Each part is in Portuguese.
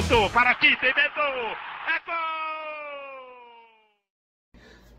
Pintou, para aqui, tem Beto! É gol!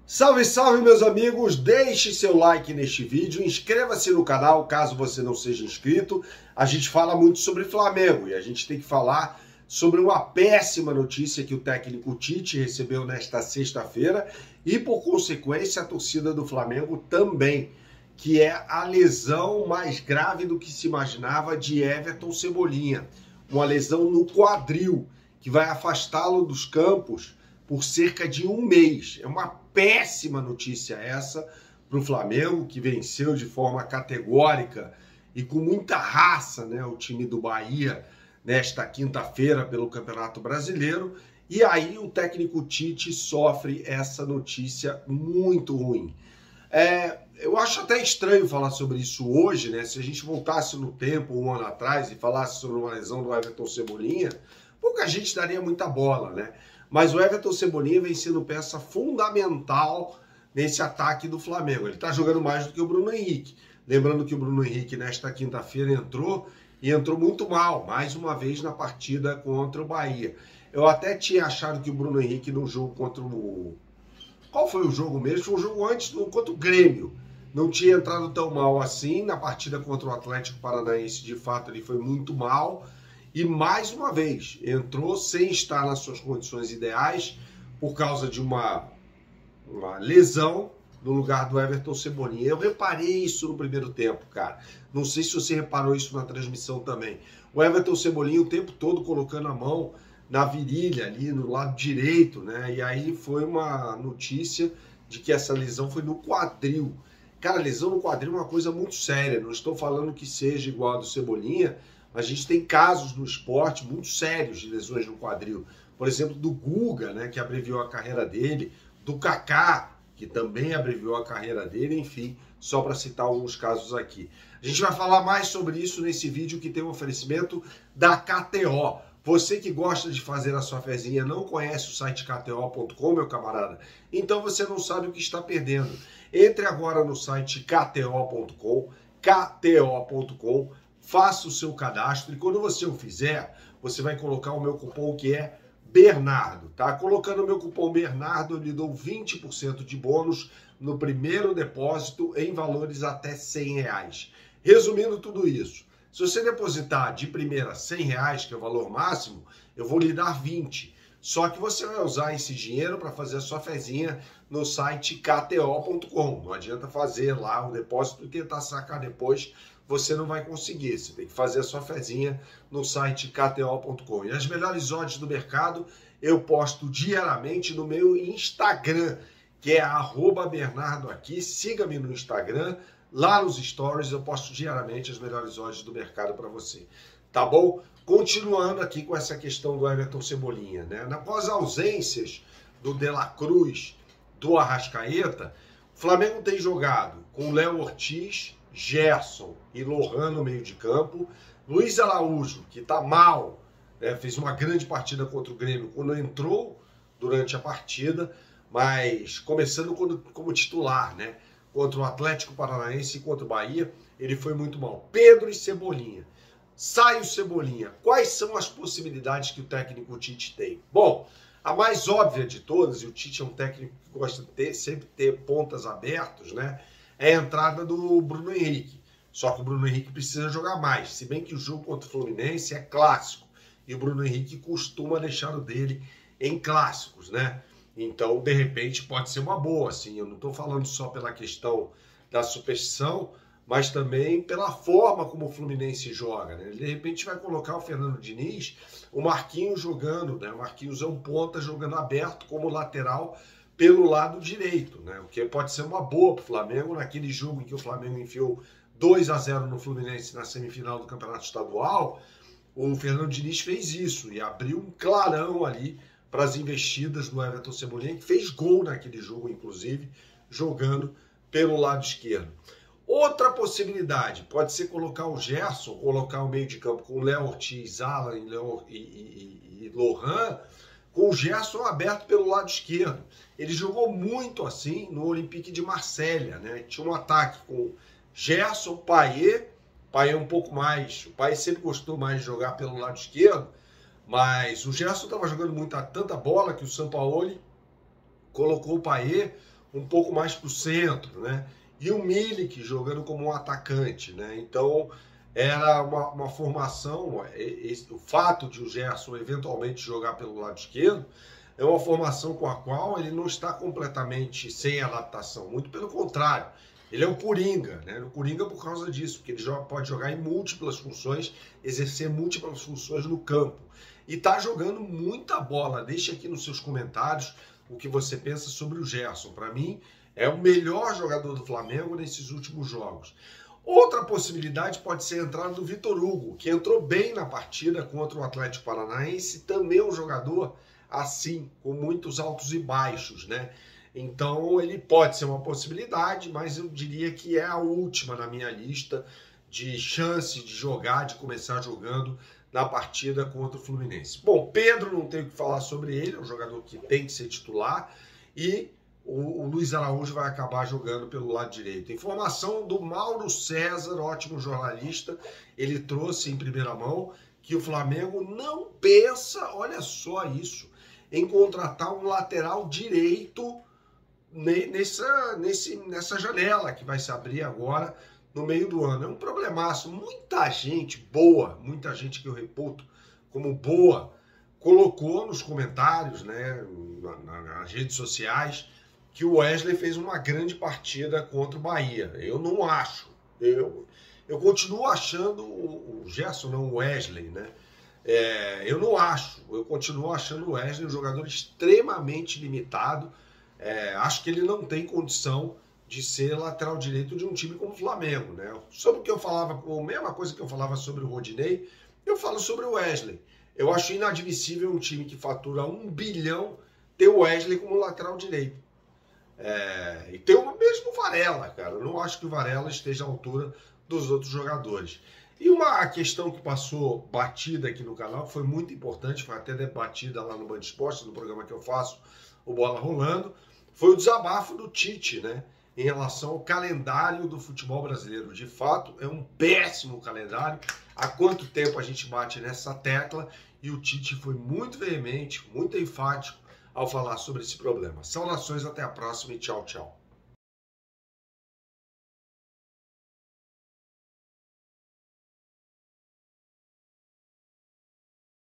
Salve, salve, meus amigos! Deixe seu like neste vídeo, inscreva-se no canal caso você não seja inscrito. A gente fala muito sobre Flamengo e a gente tem que falar sobre uma péssima notícia que o técnico Tite recebeu nesta sexta-feira e, por consequência, a torcida do Flamengo também, que é a lesão mais grave do que se imaginava de Everton Cebolinha. Uma lesão no quadril, que vai afastá-lo dos campos por cerca de um mês. É uma péssima notícia essa para o Flamengo, que venceu de forma categórica e com muita raça, né, o time do Bahia nesta quinta-feira pelo Campeonato Brasileiro. E aí o técnico Tite sofre essa notícia muito ruim. Eu acho até estranho falar sobre isso hoje, né? Se a gente voltasse no tempo, um ano atrás, e falasse sobre uma lesão do Everton Cebolinha, pouca gente daria muita bola, né? Mas o Everton Cebolinha vem sendo peça fundamental nesse ataque do Flamengo. Ele tá jogando mais do que o Bruno Henrique. Lembrando que o Bruno Henrique nesta quinta-feira entrou muito mal, mais uma vez na partida contra o Bahia. Eu até tinha achado que o Bruno Henrique no jogo contra o... Qual foi o jogo mesmo? Foi um jogo antes contra o Grêmio. Não tinha entrado tão mal assim. Na partida contra o Atlético Paranaense, de fato, ele foi muito mal. E mais uma vez, entrou sem estar nas suas condições ideais por causa de uma lesão no lugar do Everton Cebolinha. Eu reparei isso no primeiro tempo, cara. Não sei se você reparou isso na transmissão também. O Everton Cebolinha o tempo todo colocando a mão na virilha ali, no lado direito, né? E aí foi uma notícia de que essa lesão foi no quadril. Cara, lesão no quadril é uma coisa muito séria. Não estou falando que seja igual a do Cebolinha. A gente tem casos no esporte muito sérios de lesões no quadril. Por exemplo, do Guga, né, que abreviou a carreira dele, do Kaká, que também abreviou a carreira dele, enfim, só para citar alguns casos aqui. A gente vai falar mais sobre isso nesse vídeo que tem um oferecimento da KTO. Você que gosta de fazer a sua fezinha não conhece o site kto.com, meu camarada? Então você não sabe o que está perdendo. Entre agora no site kto.com, faça o seu cadastro e quando você o fizer, você vai colocar o meu cupom que é Bernardo, tá? Colocando o meu cupom Bernardo, eu lhe dou 20% de bônus no primeiro depósito em valores até R$100. Resumindo tudo isso, se você depositar de primeira R$100, que é o valor máximo, eu vou lhe dar 20. Só que você vai usar esse dinheiro para fazer a sua fezinha no site kto.com. Não adianta fazer lá o depósito e tentar sacar depois, você não vai conseguir. Você tem que fazer a sua fezinha no site kto.com. E as melhores odds do mercado eu posto diariamente no meu Instagram, que é @BernardoAqui. Siga-me no Instagram. Lá nos stories eu posto diariamente as melhores odds do mercado para você. Tá bom? Continuando aqui com essa questão do Everton Cebolinha, né? Após ausências do De La Cruz, do Arrascaeta, o Flamengo tem jogado com Léo Ortiz, Gerson e Lohan no meio de campo. Luiz Araújo, que está mal, né? Fez uma grande partida contra o Grêmio quando entrou durante a partida, mas começando como titular, né? Contra o Atlético Paranaense e contra o Bahia, ele foi muito mal. Pedro e Cebolinha. Sai o Cebolinha. Quais são as possibilidades que o técnico Tite tem? Bom, a mais óbvia de todas, e o Tite é um técnico que gosta de sempre ter pontas abertas, né? É a entrada do Bruno Henrique. Só que o Bruno Henrique precisa jogar mais. Se bem que o jogo contra o Fluminense é clássico. E o Bruno Henrique costuma deixar o dele em clássicos, né? Então, de repente, pode ser uma boa, assim. Eu não estou falando só pela questão da superstição, mas também pela forma como o Fluminense joga, né? De repente vai colocar o Fernando Diniz, o Marquinhos jogando, né? O Marquinhos é um ponta jogando aberto como lateral pelo lado direito, né? O que pode ser uma boa para o Flamengo naquele jogo em que o Flamengo enfiou 2-0 no Fluminense na semifinal do Campeonato Estadual. O Fernando Diniz fez isso e abriu um clarão ali para as investidas do Everton Cebolinha, que fez gol naquele jogo, inclusive, jogando pelo lado esquerdo. Outra possibilidade pode ser colocar o Gerson, colocar o meio de campo com Léo Ortiz, Alan e Lohan, com o Gerson aberto pelo lado esquerdo. Ele jogou muito assim no Olympique de Marselha, né? Tinha um ataque com Gerson, Payet um pouco mais. O Payet sempre gostou mais de jogar pelo lado esquerdo, Mas o Gerson estava jogando tanta bola que o Sampaoli colocou o Payet um pouco mais para o centro, né? E o Milik jogando como um atacante, né? Então era uma formação, o fato de o Gerson eventualmente jogar pelo lado esquerdo é uma formação com a qual ele não está completamente sem adaptação, muito pelo contrário. Ele é o Coringa, né? O Coringa por causa disso, porque ele pode jogar em múltiplas funções, exercer múltiplas funções no campo. E tá jogando muita bola. Deixe aqui nos seus comentários o que você pensa sobre o Gerson. Para mim, é o melhor jogador do Flamengo nesses últimos jogos. Outra possibilidade pode ser a entrada do Vitor Hugo, que entrou bem na partida contra o Atlético Paranaense, também é um jogador assim, com muitos altos e baixos, né? Então ele pode ser uma possibilidade, mas eu diria que é a última na minha lista de chance de jogar, de começar jogando na partida contra o Fluminense. Bom, Pedro não tem o que falar sobre ele, é um jogador que tem que ser titular, e o Luiz Araújo vai acabar jogando pelo lado direito. Informação do Mauro César, ótimo jornalista, ele trouxe em primeira mão que o Flamengo não pensa, olha só isso, em contratar um lateral direito nessa janela que vai se abrir agora no meio do ano. É um problemaço. Muita gente boa, muita gente que eu reputo como boa, colocou nos comentários, né, nas redes sociais, que o Wesley fez uma grande partida contra o Bahia. Eu não acho. Eu continuo achando o Gerson, não o Wesley, né? Eu não acho. Eu continuo achando o Wesley um jogador extremamente limitado. Acho que ele não tem condição de ser lateral direito de um time como o Flamengo, né? Sobre o que eu falava, a mesma coisa que eu falava sobre o Rodinei, eu falo sobre o Wesley. Eu acho inadmissível um time que fatura 1 bilhão ter o Wesley como lateral direito. E tem o mesmo Varela, cara. Eu não acho que o Varela esteja à altura dos outros jogadores. E uma questão que passou batida aqui no canal, que foi muito importante, foi até debatida lá no Band Esportes, no programa que eu faço, o Bola Rolando, foi o desabafo do Tite, né? Em relação ao calendário do futebol brasileiro. De fato, é um péssimo calendário. Há quanto tempo a gente bate nessa tecla? E o Tite foi muito veemente, muito enfático ao falar sobre esse problema. Saudações, até a próxima e tchau, tchau.